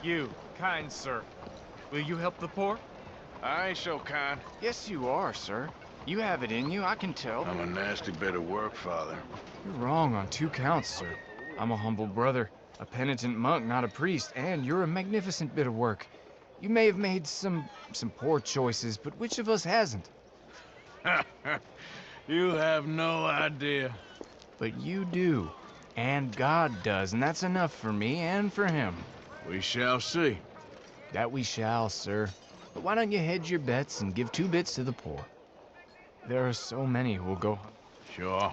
You, kind sir, will you help the poor? I ain't so kind. Yes, you are, sir. You have it in you, I can tell. I'm a nasty bit of work, Father. You're wrong on 2 counts, sir. I'm a humble brother, a penitent monk, not a priest, and you're a magnificent bit of work. You may have made some poor choices, but which of us hasn't? You have no idea. But you do. And God does, and that's enough for me and for him. We shall see. That we shall, sir. But why don't you hedge your bets and give 2 bits to the poor? There are so many who will go... Sure.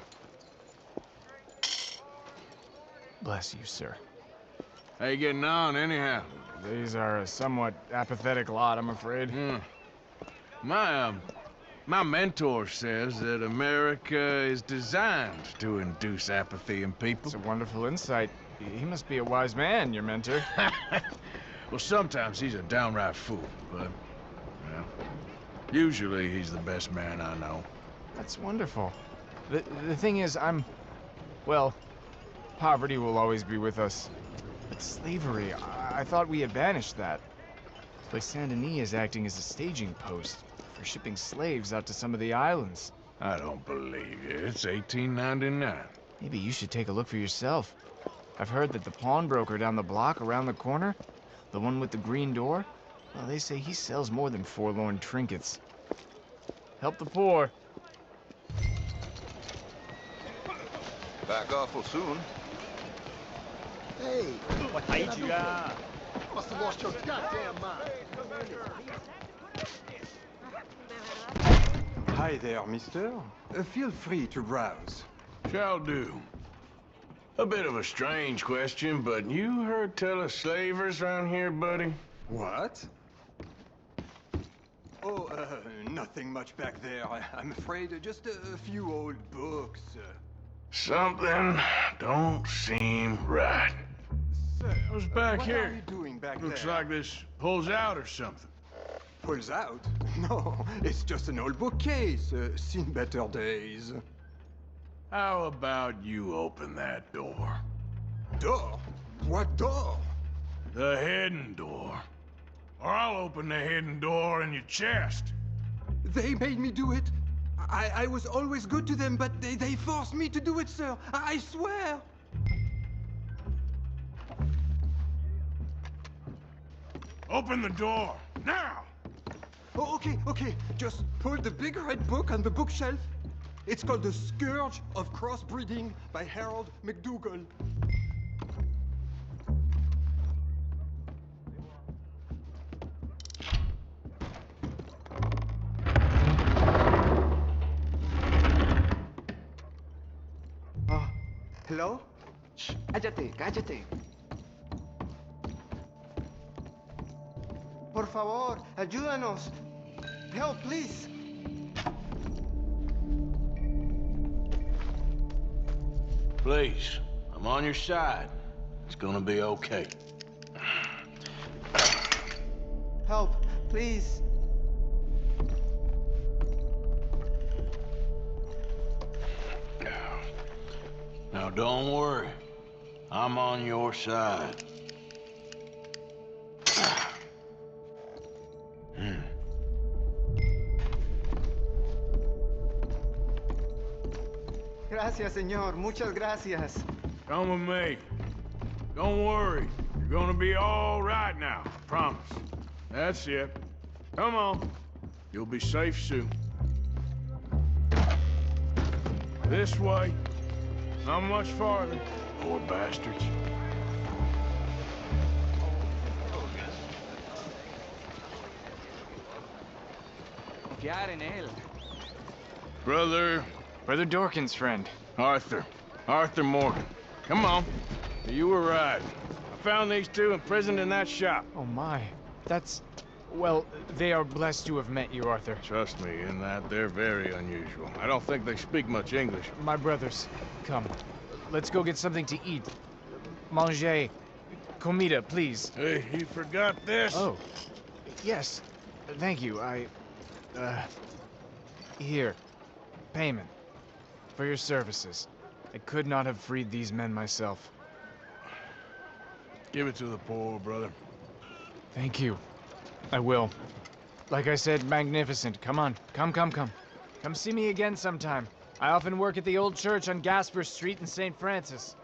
Bless you, sir. How you getting on, anyhow? These are a somewhat apathetic lot, I'm afraid. My mentor says that America is designed to induce apathy in people. It's a wonderful insight. He must be a wise man, your mentor. Well, sometimes he's a downright fool, but, well, usually he's the best man I know. That's wonderful. The thing is, well, poverty will always be with us. But slavery, I thought we had banished that. This place Saint Denis is acting as a staging post for shipping slaves out to some of the islands. I don't believe you. It's 1899. Maybe you should take a look for yourself. I've heard that the pawnbroker down the block around the corner, the one with the green door, well, they say he sells more than forlorn trinkets. Help the poor. Back awful soon. Hey, Wataichiga. must have lost your goddamn mind. Hi there, mister. Feel free to browse. Shall do. A bit of a strange question, but you heard tell of slavers around here, buddy? What? Oh, nothing much back there, I'm afraid. Just a few old books. Something don't seem right. Sir, Who's back what here? are you doing back Looks there? like this pulls out or something. Pulls out? No, it's just an old bookcase. Seen better days. How about you open that door? Door? What door? The hidden door. Or I'll open the hidden door in your chest. They made me do it. I was always good to them, but they forced me to do it, sir. I swear. Open the door, now! Oh, okay. Just pull the big red book on the bookshelf. It's called The Scourge of Crossbreeding by Harold McDougall. Hello? Shh, cállate. Por favor, ayúdanos. Help, please. Please, I'm on your side. It's gonna be okay. Help, please. Now don't worry. I'm on your side. Gracias, señor. Muchas gracias. Come with me. Don't worry. You're gonna be all right now. Promise. That's it. Come on. You'll be safe soon. This way. Not much farther. Poor bastards. Confiar en él. Brother Brother Dorkin's friend. Arthur Morgan. Come on. You were right. I found these 2 imprisoned in that shop. Oh my, that's... Well, they are blessed to have met you, Arthur. Trust me, in that they're very unusual. I don't think they speak much English. My brothers, come. Let's go get something to eat. Manger. Comida, please. Hey, you forgot this? Oh, yes. Thank you. Here. Payment. For your services. I could not have freed these men myself. Give it to the poor, brother. Thank you. I will. Like I said, magnificent. Come on. Come. Come see me again sometime. I often work at the old church on Gasper Street in St. Francis.